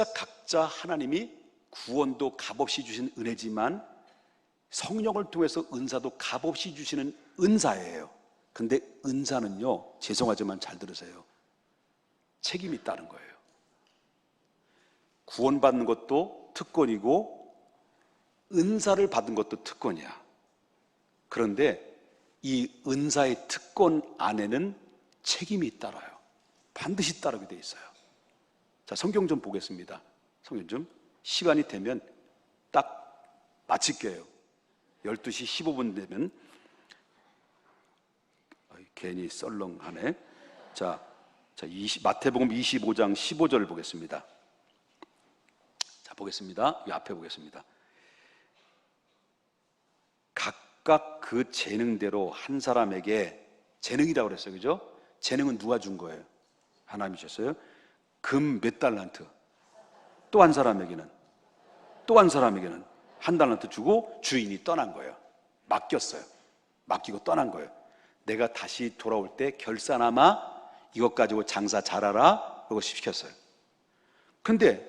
[SPEAKER 1] 각자 하나님이 구원도 값없이 주신 은혜지만 성령을 통해서 은사도 값없이 주시는 은사예요. 근데 은사는요, 죄송하지만 잘 들으세요, 책임이 있다는 거예요. 구원받는 것도 특권이고 은사를 받은 것도 특권이야. 그런데 이 은사의 특권 안에는 책임이 따라요. 반드시 따르게 돼 있어요. 자, 성경 좀 보겠습니다. 성경 좀. 시간이 되면 딱 마칠게요. 12시 15분 되면. 괜히 썰렁하네. 자, 마태복음 25장 15절 보겠습니다. 자, 보겠습니다. 이 앞에 보겠습니다. 각각 그 재능대로 한 사람에게, 재능이라고 그랬어요, 그죠? 재능은 누가 준 거예요? 하나님이 주셨어요. 금 몇 달란트? 또 한 사람에게는 한 달란트 주고 주인이 떠난 거예요. 맡겼어요. 맡기고 떠난 거예요. 내가 다시 돌아올 때 결사나마 이것 가지고 장사 잘하라, 그러고 시켰어요. 근데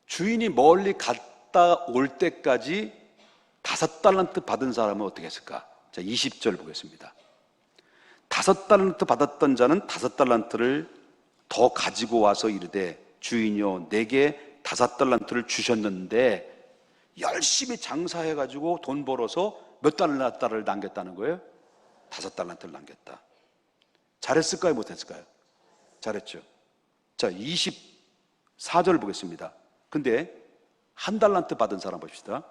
[SPEAKER 1] 주인이 멀리 갔다 올 때까지 5달란트 받은 사람은 어떻게 했을까? 자, 20절 보겠습니다. 5달란트 받았던 자는 5달란트를 더 가지고 와서 이르되, 주인이여 내게 5달란트를 주셨는데, 열심히 장사해가지고 돈 벌어서 몇 달란트를 남겼다는 거예요? 5달란트를 남겼다. 잘했을까요? 못했을까요? 잘했죠. 자, 24절 보겠습니다. 근데 한 달란트 받은 사람 봅시다.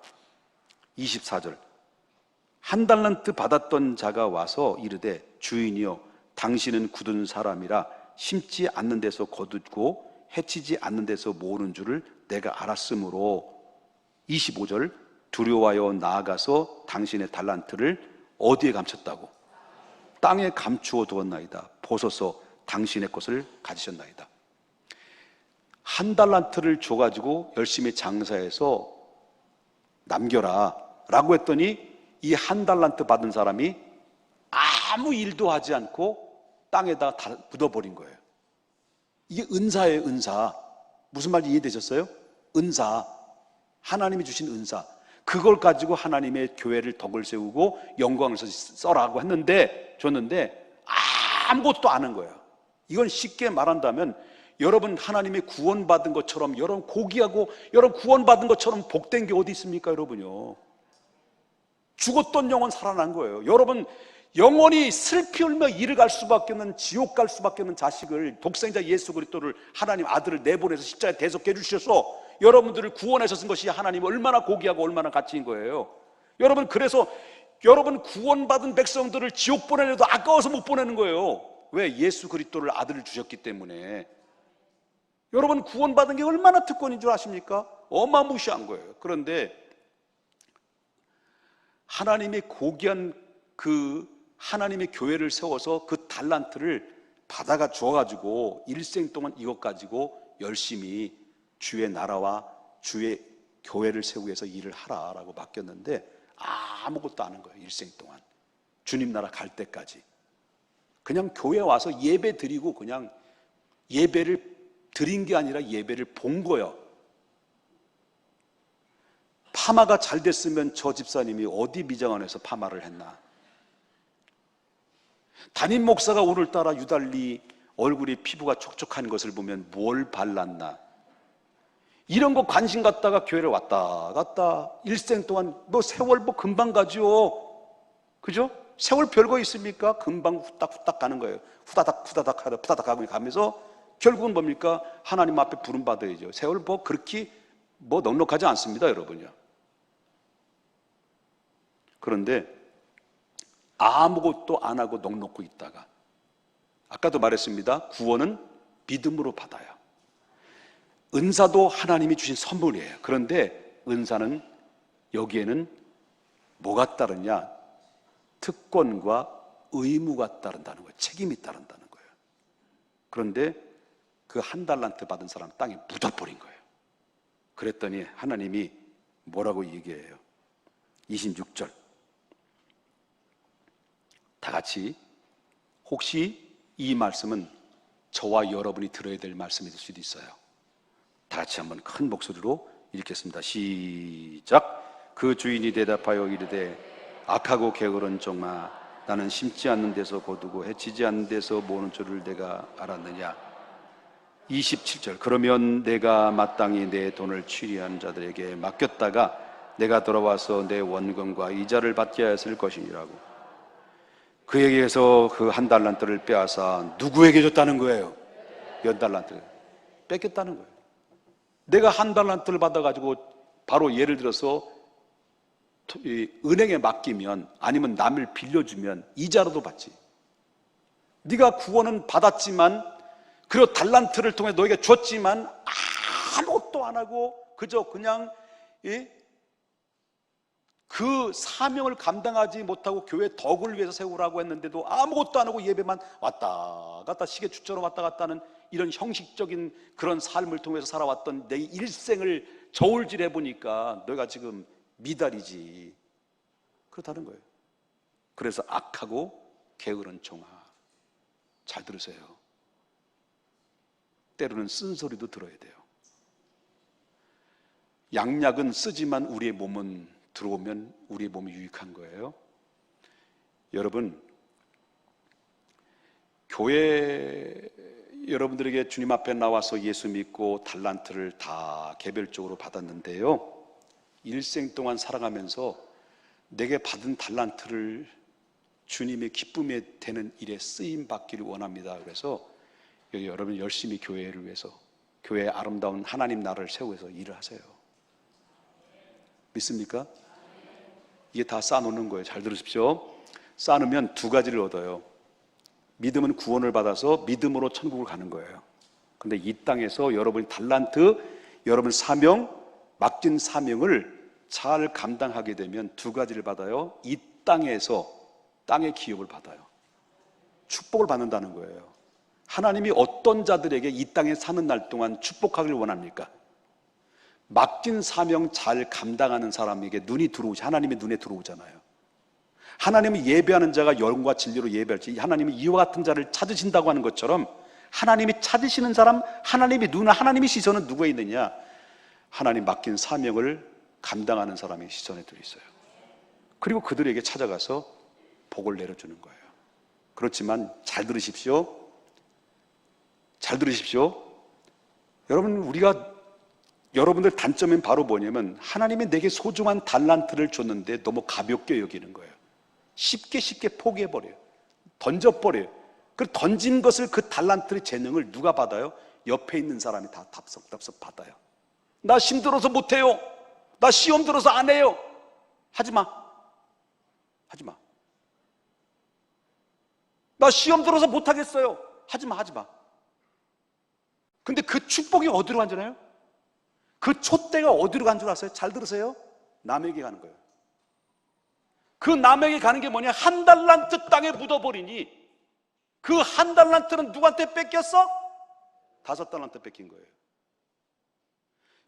[SPEAKER 1] 24절. 한 달란트 받았던 자가 와서 이르되, 주인이여 당신은 굳은 사람이라 심지 않는 데서 거두고 해치지 않는 데서 모으는 줄을 내가 알았으므로, 25절, 두려워하여 나아가서 당신의 달란트를 어디에 감췄다고? 땅에 감추어 두었나이다. 보소서 당신의 것을 가지셨나이다. 한 달란트를 줘가지고 열심히 장사해서 남겨라 라고 했더니, 이 한 달란트 받은 사람이 아무 일도 하지 않고 땅에다 다 묻어버린 거예요. 이게 은사예요, 은사. 무슨 말인지 이해되셨어요? 은사. 하나님이 주신 은사. 그걸 가지고 하나님의 교회를 덕을 세우고 영광을 써라고 줬는데 아무것도 안 한 거예요. 이건 쉽게 말한다면, 여러분 하나님의 구원받은 것처럼, 여러분 고귀하고 여러분 구원받은 것처럼 복된 게 어디 있습니까, 여러분요? 죽었던 영혼 살아난 거예요. 여러분 영원히 슬피 울며 이를 갈 수밖에 없는, 지옥 갈 수밖에 없는 자식을, 독생자 예수 그리스도를, 하나님 아들을 내보내서 십자가에 대속해 주셔서 여러분들을 구원해서 쓴 것이 하나님이 얼마나 고귀하고 얼마나 가치인 거예요. 여러분, 그래서 여러분 구원받은 백성들을 지옥 보내려도 아까워서 못 보내는 거예요. 왜? 예수 그리스도를 아들을 주셨기 때문에. 여러분 구원받은 게 얼마나 특권인 줄 아십니까? 어마무시한 거예요. 그런데 하나님의 고귀한 그 하나님의 교회를 세워서 그 달란트를 받아가 주어가지고 일생 동안 이것 가지고 열심히 주의 나라와 주의 교회를 세우기 위해서 일을 하라라고 맡겼는데 아무것도 안 한 거예요. 일생 동안 주님 나라 갈 때까지 그냥 교회 와서 예배 드리고, 그냥 예배를 드린 게 아니라 예배를 본 거예요. 파마가 잘 됐으면 저 집사님이 어디 미장원에서 파마를 했나? 담임 목사가 오늘따라 유달리 얼굴이 피부가 촉촉한 것을 보면 뭘 발랐나? 이런 거 관심 갖다가 교회를 왔다 갔다 일생 동안, 뭐 세월 뭐 금방 가죠. 그죠? 세월 별거 있습니까? 금방 후딱후딱 가는 거예요. 후다닥 후다닥 하다 후다닥 하고 가면서 결국은 뭡니까? 하나님 앞에 부름 받아야죠. 세월 뭐 그렇게 뭐 넉넉하지 않습니다, 여러분요. 그런데 아무것도 안 하고 넉넉고 있다가, 아까도 말했습니다. 구원은 믿음으로 받아요. 은사도 하나님이 주신 선물이에요. 그런데 은사는 여기에는 뭐가 따르냐? 특권과 의무가 따른다는 거예요. 책임이 따른다는 거예요. 그런데 그 한 달란트 받은 사람 땅에 묻어버린 거예요. 그랬더니 하나님이 뭐라고 얘기해요? 26절 다 같이, 혹시 이 말씀은 저와 여러분이 들어야 될 말씀일 수도 있어요. 다 같이 한번 큰 목소리로 읽겠습니다. 시작. 그 주인이 대답하여 이르되 악하고 게으른 종아, 나는 심지 않는 데서 거두고 해치지 않는 데서 모으는 줄을 내가 알았느냐. 27절. 그러면 내가 마땅히 내 돈을 취리한 자들에게 맡겼다가 내가 돌아와서 내 원금과 이자를 받게 하였을 것이니라고. 그에게서 그 한 달란트를 빼앗아 누구에게 줬다는 거예요? 몇 달란트 뺏겼다는 거예요. 내가 한 달란트를 받아가지고 바로 예를 들어서 은행에 맡기면, 아니면 남을 빌려주면 이자로도 받지. 네가 구원은 받았지만, 그리고 달란트를 통해 너에게 줬지만 아무것도 안 하고 그저 그냥 그 사명을 감당하지 못하고 교회 덕을 위해서 세우라고 했는데도 아무것도 안 하고 예배만 왔다 갔다 시계추처럼 왔다 갔다 하는 이런 형식적인 그런 삶을 통해서 살아왔던 내 일생을 저울질해 보니까 너희가 지금 미달이지. 그렇다는 거예요. 그래서 악하고 게으른 종아, 잘 들으세요. 때로는 쓴소리도 들어야 돼요. 양약은 쓰지만 우리의 몸은 들어오면 우리의 몸이 유익한 거예요. 여러분, 교회 여러분들에게 주님 앞에 나와서 예수 믿고 달란트를 다 개별적으로 받았는데요, 일생 동안 살아가면서 내게 받은 달란트를 주님의 기쁨에 되는 일에 쓰임 받기를 원합니다. 그래서 여러분 열심히 교회를 위해서, 교회의 아름다운 하나님 나라를 세우면서 일을 하세요. 믿습니까? 이게 다 쌓아놓는 거예요. 잘 들으십시오. 쌓아놓으면 두 가지를 얻어요. 믿음은 구원을 받아서 믿음으로 천국을 가는 거예요. 근데 이 땅에서 여러분이 달란트, 여러분 사명, 맡긴 사명을 잘 감당하게 되면 두 가지를 받아요. 이 땅에서 땅의 기업을 받아요. 축복을 받는다는 거예요. 하나님이 어떤 자들에게 이 땅에 사는 날 동안 축복하기를 원합니까? 맡긴 사명 잘 감당하는 사람에게 눈이 들어오지, 하나님의 눈에 들어오잖아요. 하나님이 예배하는 자가 영과 진리로 예배할지, 하나님이 이와 같은 자를 찾으신다고 하는 것처럼 하나님이 찾으시는 사람, 하나님의 눈, 하나님의 시선은 누구에 있느냐? 하나님 맡긴 사명을 감당하는 사람의 시선에 들어 있어요. 그리고 그들에게 찾아가서 복을 내려주는 거예요. 그렇지만 잘 들으십시오. 잘 들으십시오. 여러분, 여러분들 단점은 바로 뭐냐면, 하나님이 내게 소중한 달란트를 줬는데 너무 가볍게 여기는 거예요. 쉽게 포기해버려요. 던져버려요. 그 던진 것을, 그 달란트의 재능을 누가 받아요? 옆에 있는 사람이 다 답석답석 받아요. 나 힘들어서 못해요. 나 시험 들어서 안 해요. 하지마. 하지마. 나 시험 들어서 못하겠어요. 하지마. 근데 그 축복이 어디로 간 줄 알아요? 그 촛대가 어디로 간 줄 아세요? 잘 들으세요. 남에게 가는 거예요. 그 남에게 가는 게 뭐냐? 한 달란트 땅에 묻어버리니 그 한 달란트는 누구한테 뺏겼어? 5달란트 뺏긴 거예요.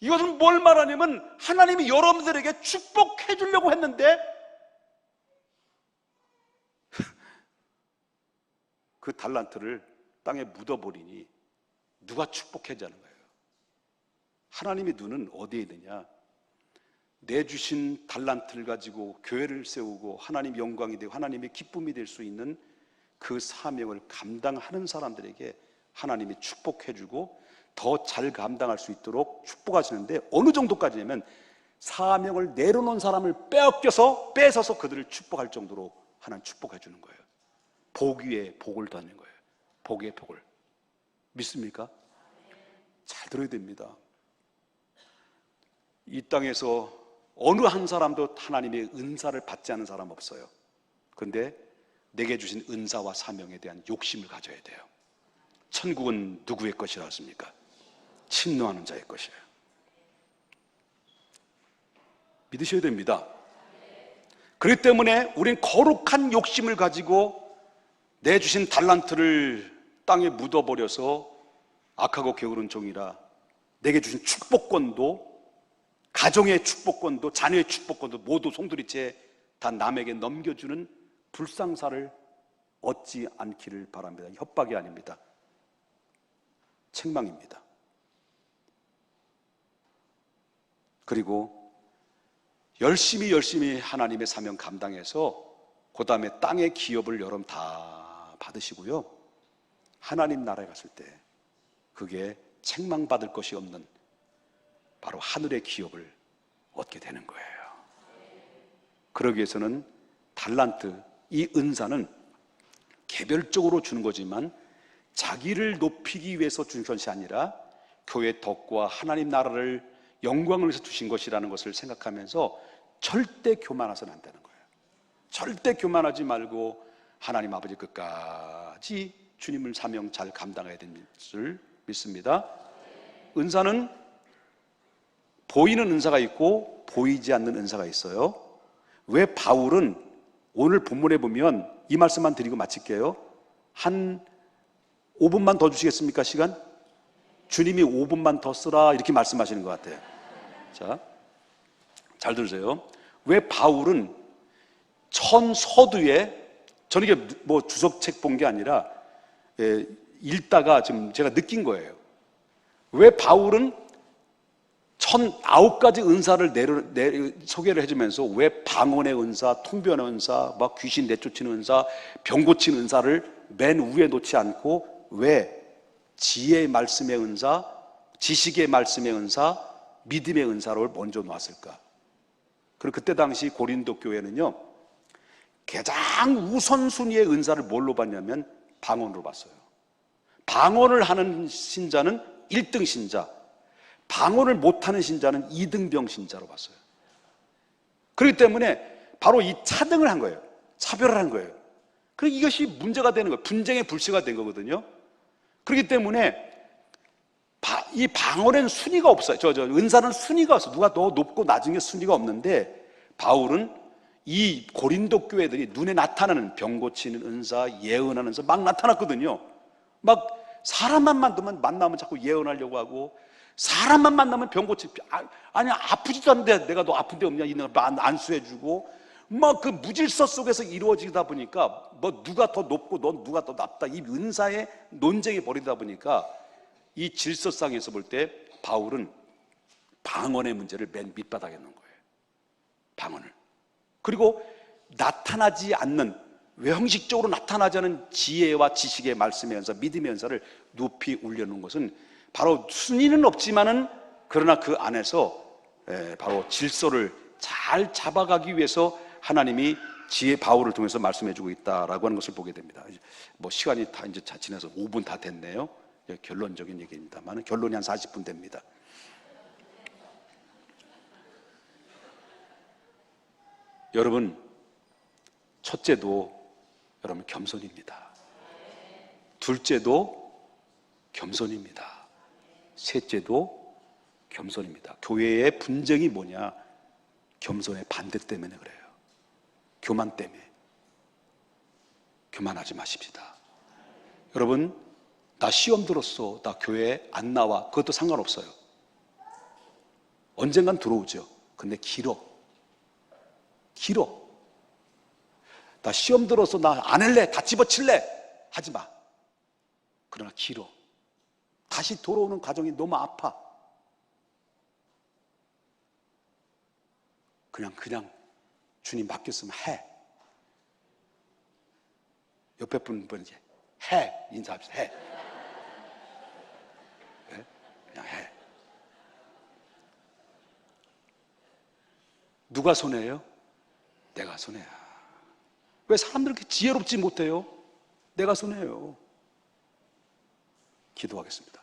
[SPEAKER 1] 이것은 뭘 말하냐면, 하나님이 여러분들에게 축복해 주려고 했는데 그 달란트를 땅에 묻어버리니 누가 축복해 자는 거예요? 하나님의 눈은 어디에 있느냐? 내주신 달란트를 가지고 교회를 세우고 하나님 영광이 되고 하나님의 기쁨이 될 수 있는 그 사명을 감당하는 사람들에게 하나님이 축복해 주고 더 잘 감당할 수 있도록 축복하시는데, 어느 정도까지냐면 사명을 내려놓은 사람을 뺏어서 그들을 축복할 정도로 하나님 축복해 주는 거예요. 복 위에 복을 더하는 거예요. 복의 복을. 믿습니까? 잘 들어야 됩니다. 이 땅에서 어느 한 사람도 하나님의 은사를 받지 않은 사람 없어요. 그런데 내게 주신 은사와 사명에 대한 욕심을 가져야 돼요. 천국은 누구의 것이라 했습니까? 침노하는 자의 것이에요. 믿으셔야 됩니다. 그렇기 때문에 우린 거룩한 욕심을 가지고 내주신 달란트를 땅에 묻어버려서 악하고 게으른 종이라 내게 주신 축복권도, 가정의 축복권도, 자녀의 축복권도 모두 송두리째 다 남에게 넘겨주는 불상사를 얻지 않기를 바랍니다. 협박이 아닙니다. 책망입니다. 그리고 열심히 하나님의 사명 감당해서 그 다음에 땅의 기업을 여러분 다 받으시고요, 하나님 나라에 갔을 때 그게 책망받을 것이 없는 바로 하늘의 기업을 얻게 되는 거예요. 그러기 위해서는 달란트, 이 은사는 개별적으로 주는 거지만 자기를 높이기 위해서 준 것이 아니라 교회 덕과 하나님 나라를 영광을 위해서 주신 것이라는 것을 생각하면서 절대 교만해서는 안 되는 거예요. 절대 교만하지 말고 하나님 아버지 끝까지 주님을 사명 잘 감당해야 되는 것을 믿습니다. 은사는 보이는 은사가 있고 보이지 않는 은사가 있어요. 왜 바울은 오늘 본문에 보면 이 말씀만 드리고 마칠게요. 한 5분만 더 주시겠습니까? 시간? 주님이 5분만 더 쓰라 이렇게 말씀하시는 것 같아요. 자, 잘 들으세요. 왜 바울은 천서두에, 저는 이게 뭐 주석책 본 게 아니라 읽다가 지금 제가 느낀 거예요. 왜 바울은 1009가지 은사를 소개를 해주면서 왜 방언의 은사, 통변의 은사, 막 귀신 내쫓는 은사, 병 고치는 은사를 맨 위에 놓지 않고 왜 지혜의 말씀의 은사, 지식의 말씀의 은사, 믿음의 은사를 먼저 놓았을까? 그리고 그때 당시 고린도 교회는요, 가장 우선순위의 은사를 뭘로 봤냐면 방언으로 봤어요. 방언을 하는 신자는 1등 신자, 방언을 못하는 신자는 2등병 신자로 봤어요. 그렇기 때문에 바로 이 차등을 한 거예요. 차별을 한 거예요. 그리고 이것이 문제가 되는 거예요. 분쟁의 불씨가 된 거거든요. 그렇기 때문에 이 방언에는 순위가 없어요. 은사는 순위가 없어요. 누가 더 높고 낮은 게 순위가 없는데, 바울은 이 고린도 교회들이 눈에 나타나는 병 고치는 은사, 예언하는 은사 막 나타났거든요. 막 사람만 만나면 자꾸 예언하려고 하고, 사람만 만나면 병 고치, 아니 아프지도 않은데 내가 너 아픈 데 없냐 이런 거 안수해주고, 막 그 무질서 속에서 이루어지다 보니까 뭐 누가 더 높고 넌 누가 더 낮다, 이 은사의 논쟁이 벌이다 보니까 이 질서상에서 볼 때 바울은 방언의 문제를 맨 밑바닥에 놓은 거예요. 방언을. 그리고 나타나지 않는, 형식적으로 나타나지 않은 지혜와 지식의 말씀의 연사, 믿음의 연사를 높이 올려놓은 것은 바로 순위는 없지만은 그러나 그 안에서 바로 질서를 잘 잡아가기 위해서 하나님이 지혜 바울을 통해서 말씀해주고 있다라고 하는 것을 보게 됩니다. 뭐 시간이 다 이제 지나서 5분 다 됐네요. 결론적인 얘기입니다만 결론이 한 40분 됩니다. 여러분, 첫째도 여러분 겸손입니다. 둘째도 겸손입니다. 셋째도 겸손입니다. 교회의 분쟁이 뭐냐? 겸손의 반대 때문에 그래요. 교만 때문에. 교만하지 마십시다. 여러분, 나 시험 들었어, 나 교회에 안 나와, 그것도 상관없어요. 언젠간 들어오죠. 근데 길어. 나 시험 들어서 나 안 할래, 다 집어칠래, 하지 마. 그러나 길어. 다시 돌아오는 과정이 너무 아파. 그냥 주님 맡겼으면 해. 옆에 분 이제 해, 인사합시다. 해. 네? 그냥 해. 누가 손해예요? 내가 손해야. 왜 사람들 그렇게 지혜롭지 못해요? 내가 손해예요. 기도하겠습니다.